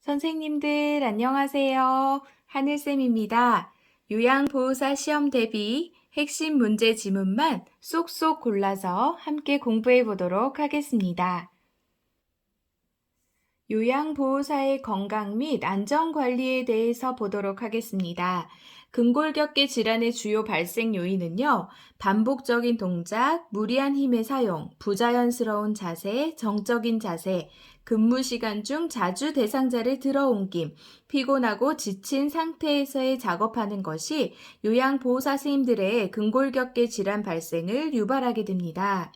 선생님들 안녕하세요. 하늘쌤입니다. 요양보호사 시험 대비 핵심 문제 지문만 쏙쏙 골라서 함께 공부해 보도록 하겠습니다. 요양보호사의 건강 및 안전관리에 대해서 보도록 하겠습니다. 근골격계 질환의 주요 발생 요인은요, 반복적인 동작, 무리한 힘의 사용, 부자연스러운 자세, 정적인 자세, 근무 시간 중 자주 대상자를 들어옮김, 피곤하고 지친 상태에서의 작업하는 것이 요양보호사 선생님들의 근골격계 질환 발생을 유발하게 됩니다.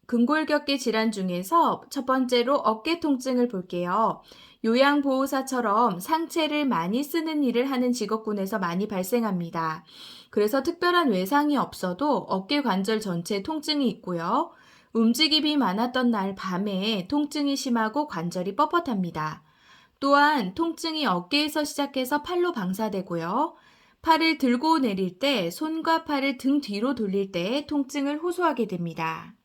근골격계 질환 중에서 첫 번째로 어깨 통증을 볼게요. 요양보호사처럼 상체를 많이 쓰는 일을 하는 직업군에서 많이 발생합니다. 그래서 특별한 외상이 없어도 어깨 관절 전체에 통증이 있고요. 움직임이 많았던 날 밤에 통증이 심하고 관절이 뻣뻣합니다. 또한 통증이 어깨에서 시작해서 팔로 방사되고요. 팔을 들고 내릴 때 손과 팔을 등 뒤로 돌릴 때 통증을 호소하게 됩니다.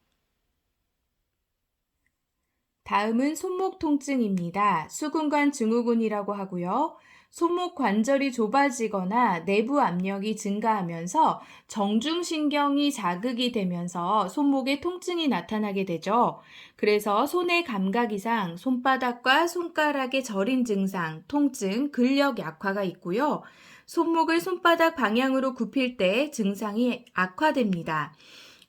다음은 손목 통증입니다. 수근관 증후군이라고 하고요. 손목 관절이 좁아지거나 내부 압력이 증가하면서 정중신경이 자극이 되면서 손목에 통증이 나타나게 되죠. 그래서 손의 감각 이상, 손바닥과 손가락의 저림 증상, 통증, 근력 약화가 있고요. 손목을 손바닥 방향으로 굽힐 때 증상이 악화됩니다.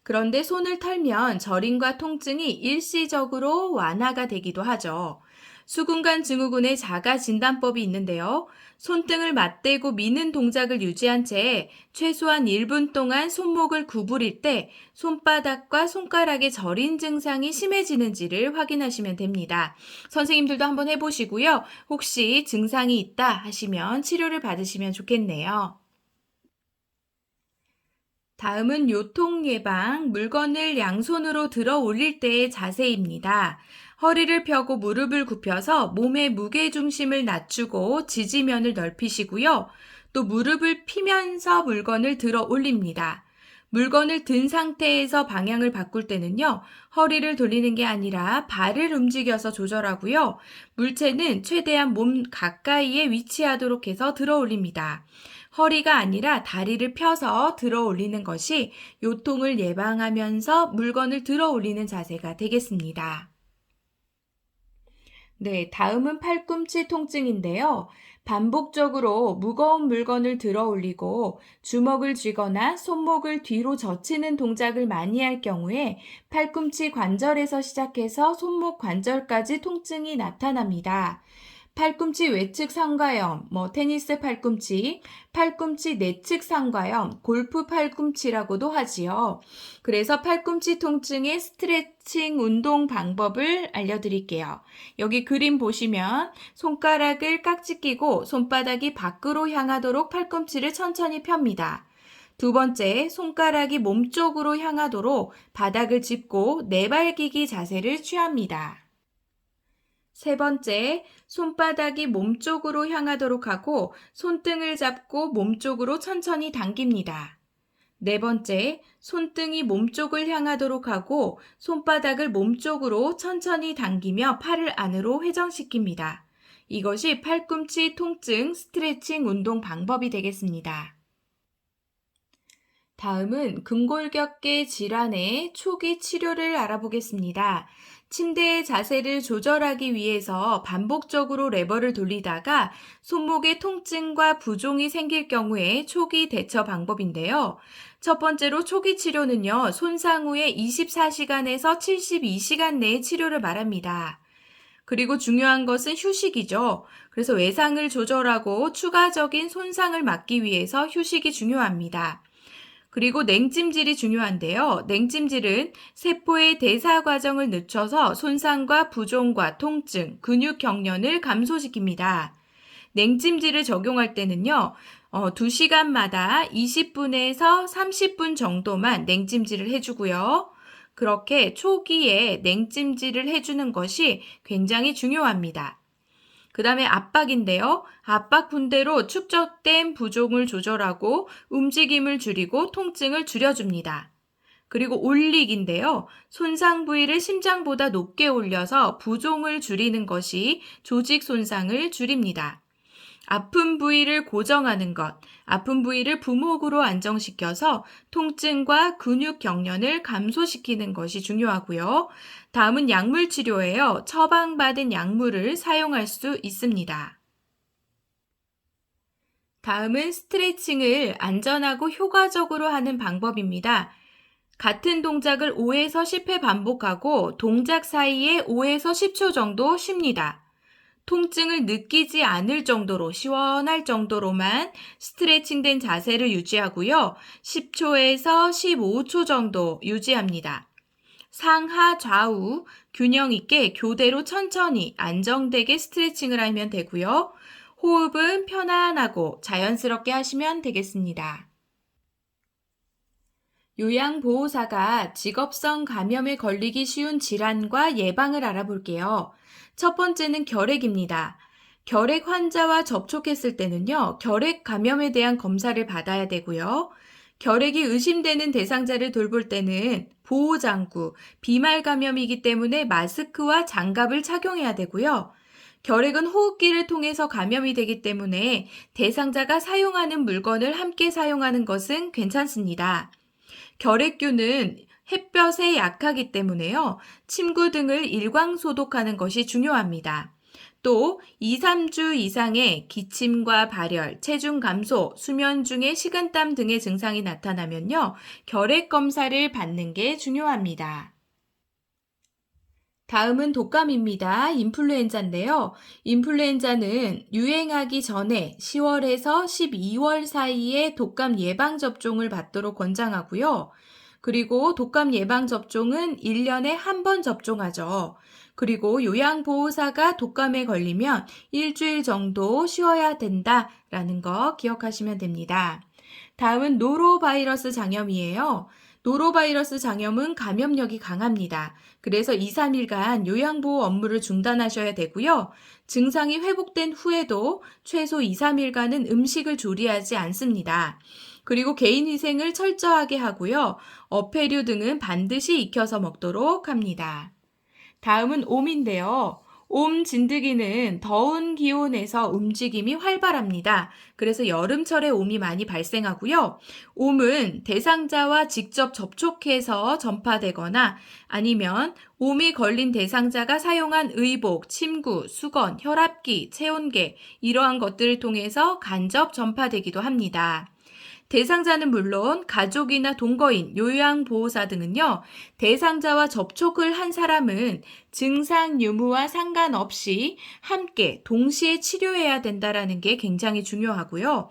그런데 손을 털면 저림과 통증이 일시적으로 완화가 되기도 하죠. 수근관 증후군의 자가 진단법이 있는데요. 손등을 맞대고 미는 동작을 유지한 채 최소한 1분 동안 손목을 구부릴 때 손바닥과 손가락의 저림 증상이 심해지는지를 확인하시면 됩니다. 선생님들도 한번 해보시고요. 혹시 증상이 있다 하시면 치료를 받으시면 좋겠네요. 다음은 요통 예방, 물건을 양손으로 들어 올릴 때의 자세입니다. 허리를 펴고 무릎을 굽혀서 몸의 무게 중심을 낮추고 지지면을 넓히시고요. 또 무릎을 피면서 물건을 들어 올립니다. 물건을 든 상태에서 방향을 바꿀 때는요, 허리를 돌리는 게 아니라 발을 움직여서 조절하고요. 물체는 최대한 몸 가까이에 위치하도록 해서 들어 올립니다. 허리가 아니라 다리를 펴서 들어 올리는 것이 요통을 예방하면서 물건을 들어 올리는 자세가 되겠습니다. 네, 다음은 팔꿈치 통증인데요. 반복적으로 무거운 물건을 들어 올리고 주먹을 쥐거나 손목을 뒤로 젖히는 동작을 많이 할 경우에 팔꿈치 관절에서 시작해서 손목 관절까지 통증이 나타납니다. 팔꿈치 외측 상가염, 테니스 팔꿈치, 팔꿈치 내측 상가염, 골프 팔꿈치라고도 하지요. 그래서 팔꿈치 통증의 스트레칭 운동 방법을 알려드릴게요. 여기 그림 보시면 손가락을 깍지 끼고 손바닥이 밖으로 향하도록 팔꿈치를 천천히 펴니다. 두 번째, 손가락이 몸쪽으로 향하도록 바닥을 짚고 내발기기 자세를 취합니다. 세 번째, 손바닥이 몸쪽으로 향하도록 하고 손등을 잡고 몸쪽으로 천천히 당깁니다. 네 번째, 손등이 몸쪽을 향하도록 하고 손바닥을 몸쪽으로 천천히 당기며 팔을 안으로 회전시킵니다. 이것이 팔꿈치 통증 스트레칭 운동 방법이 되겠습니다. 다음은 근골격계 질환의 초기 치료를 알아보겠습니다. 침대의 자세를 조절하기 위해서 반복적으로 레버를 돌리다가 손목에 통증과 부종이 생길 경우에 초기 대처 방법인데요. 첫 번째로 초기 치료는요, 손상 후에 24시간에서 72시간 내에 치료를 말합니다. 그리고 중요한 것은 휴식이죠. 그래서 외상을 조절하고 추가적인 손상을 막기 위해서 휴식이 중요합니다. 그리고 냉찜질이 중요한데요. 냉찜질은 세포의 대사 과정을 늦춰서 손상과 부종과 통증, 근육 경련을 감소시킵니다. 냉찜질을 적용할 때는요, 2시간마다 20분에서 30분 정도만 냉찜질을 해주고요. 그렇게 초기에 냉찜질을 해주는 것이 굉장히 중요합니다. 그 다음에 압박인데요. 압박 분대로 축적된 부종을 조절하고 움직임을 줄이고 통증을 줄여줍니다. 그리고 올리기인데요. 손상 부위를 심장보다 높게 올려서 부종을 줄이는 것이 조직 손상을 줄입니다. 아픈 부위를 고정하는 것, 아픈 부위를 부목으로 안정시켜서 통증과 근육 경련을 감소시키는 것이 중요하고요. 다음은 약물 치료예요. 처방받은 약물을 사용할 수 있습니다. 다음은 스트레칭을 안전하고 효과적으로 하는 방법입니다. 같은 동작을 5에서 10회 반복하고 동작 사이에 5에서 10초 정도 쉽니다. 통증을 느끼지 않을 정도로 시원할 정도로만 스트레칭된 자세를 유지하고요. 10초에서 15초 정도 유지합니다. 상하 좌우 균형 있게 교대로 천천히 안정되게 스트레칭을 하면 되고요. 호흡은 편안하고 자연스럽게 하시면 되겠습니다. 요양보호사가 직업성 감염에 걸리기 쉬운 질환과 예방을 알아볼게요. 첫 번째는 결핵입니다. 결핵 환자와 접촉했을 때는요, 결핵 감염에 대한 검사를 받아야 되고요. 결핵이 의심되는 대상자를 돌볼 때는 보호장구, 비말 감염이기 때문에 마스크와 장갑을 착용해야 되고요. 결핵은 호흡기를 통해서 감염이 되기 때문에 대상자가 사용하는 물건을 함께 사용하는 것은 괜찮습니다. 결핵균은 햇볕에 약하기 때문에요. 침구 등을 일광 소독하는 것이 중요합니다. 또 2, 3주 이상의 기침과 발열, 체중 감소, 수면 중에 식은땀 등의 증상이 나타나면요. 결핵 검사를 받는 게 중요합니다. 다음은 독감입니다. 인플루엔자인데요. 인플루엔자는 유행하기 전에 10월에서 12월 사이에 독감 예방접종을 받도록 권장하고요. 그리고 독감 예방접종은 1년에 한 번 접종하죠. 그리고 요양보호사가 독감에 걸리면 일주일 정도 쉬어야 된다라는 거 기억하시면 됩니다. 다음은 노로바이러스 장염이에요. 노로바이러스 장염은 감염력이 강합니다. 그래서 2, 3일간 요양보호 업무를 중단하셔야 되고요. 증상이 회복된 후에도 최소 2, 3일간은 음식을 조리하지 않습니다. 그리고 개인위생을 철저하게 하고요. 어패류 등은 반드시 익혀서 먹도록 합니다. 다음은 옴인데요. 옴 진드기는 더운 기온에서 움직임이 활발합니다. 그래서 여름철에 옴이 많이 발생하고요. 옴은 대상자와 직접 접촉해서 전파되거나 아니면 옴이 걸린 대상자가 사용한 의복, 침구, 수건, 혈압기, 체온계 이러한 것들을 통해서 간접 전파되기도 합니다. 대상자는 물론 가족이나 동거인, 요양보호사 등은요, 대상자와 접촉을 한 사람은 증상 유무와 상관없이 함께 동시에 치료해야 된다는 게 굉장히 중요하고요.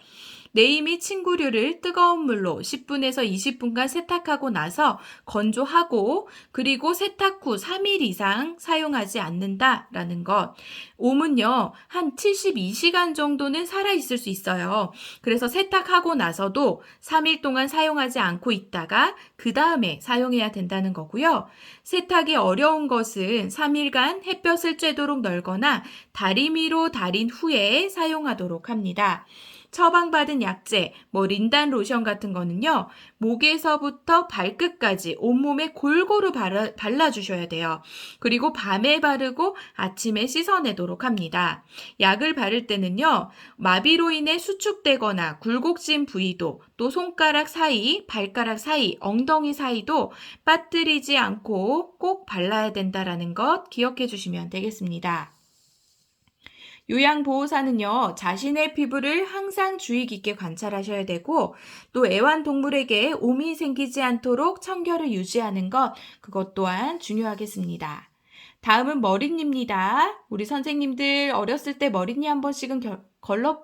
내이 및 침구류를 뜨거운 물로 10분에서 20분간 세탁하고 나서 건조하고 그리고 세탁 후 3일 이상 사용하지 않는다라는 것. 옴은요, 한 72시간 정도는 살아있을 수 있어요. 그래서 세탁하고 나서도 3일 동안 사용하지 않고 있다가 그 다음에 사용해야 된다는 거고요. 세탁이 어려운 것은 3일간 햇볕을 쬐도록 널거나 다리미로 다린 후에 사용하도록 합니다. 처방받은 약재, 린단 로션 같은 거는요, 목에서부터 발끝까지 온몸에 골고루 발라주셔야 돼요. 그리고 밤에 바르고 아침에 씻어내도록 합니다. 약을 바를 때는요, 마비로 인해 수축되거나 굴곡진 부위도 또 손가락 사이, 발가락 사이, 엉덩이 사이도 빠뜨리지 않고 꼭 발라야 된다는 것 기억해 주시면 되겠습니다. 요양보호사는요, 자신의 피부를 항상 주의 깊게 관찰하셔야 되고, 또 애완동물에게 옴이 생기지 않도록 청결을 유지하는 것, 그것 또한 중요하겠습니다. 다음은 머리입니다. 우리 선생님들 어렸을 때 머리니 한 번씩은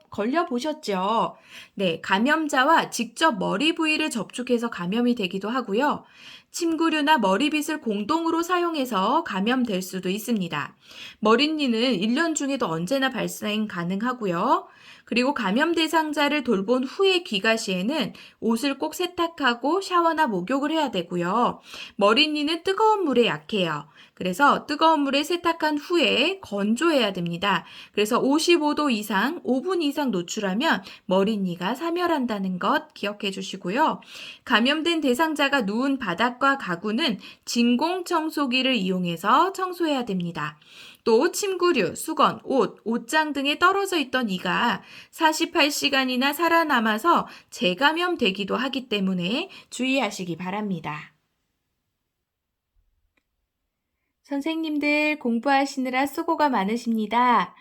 걸려보셨죠? 네, 감염자와 직접 머리 부위를 접촉해서 감염이 되기도 하고요. 침구류나 머리빗을 공동으로 사용해서 감염될 수도 있습니다. 머리니는 1년 중에도 언제나 발생 가능하고요. 그리고 감염 대상자를 돌본 후에 귀가 시에는 옷을 꼭 세탁하고 샤워나 목욕을 해야 되고요. 머리니는 뜨거운 물에 약해요. 그래서 뜨거운 물에 세탁한 후에 건조해야 됩니다. 그래서 55도 이상, 5분 이상 노출하면 머리니가 사멸한다는 것 기억해 주시고요. 감염된 대상자가 누운 바닥과 가구는 진공 청소기를 이용해서 청소해야 됩니다. 또 침구류, 수건, 옷장 등에 떨어져 있던 이가 48시간이나 살아남아서 재감염되기도 하기 때문에 주의하시기 바랍니다. 선생님들 공부하시느라 수고가 많으십니다.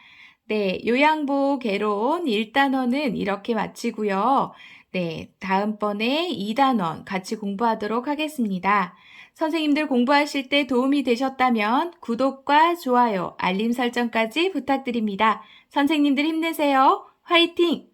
네, 요양보호 개론 1단원은 이렇게 마치고요. 네, 다음번에 2단원 같이 공부하도록 하겠습니다. 선생님들 공부하실 때 도움이 되셨다면 구독과 좋아요, 알림 설정까지 부탁드립니다. 선생님들 힘내세요. 화이팅!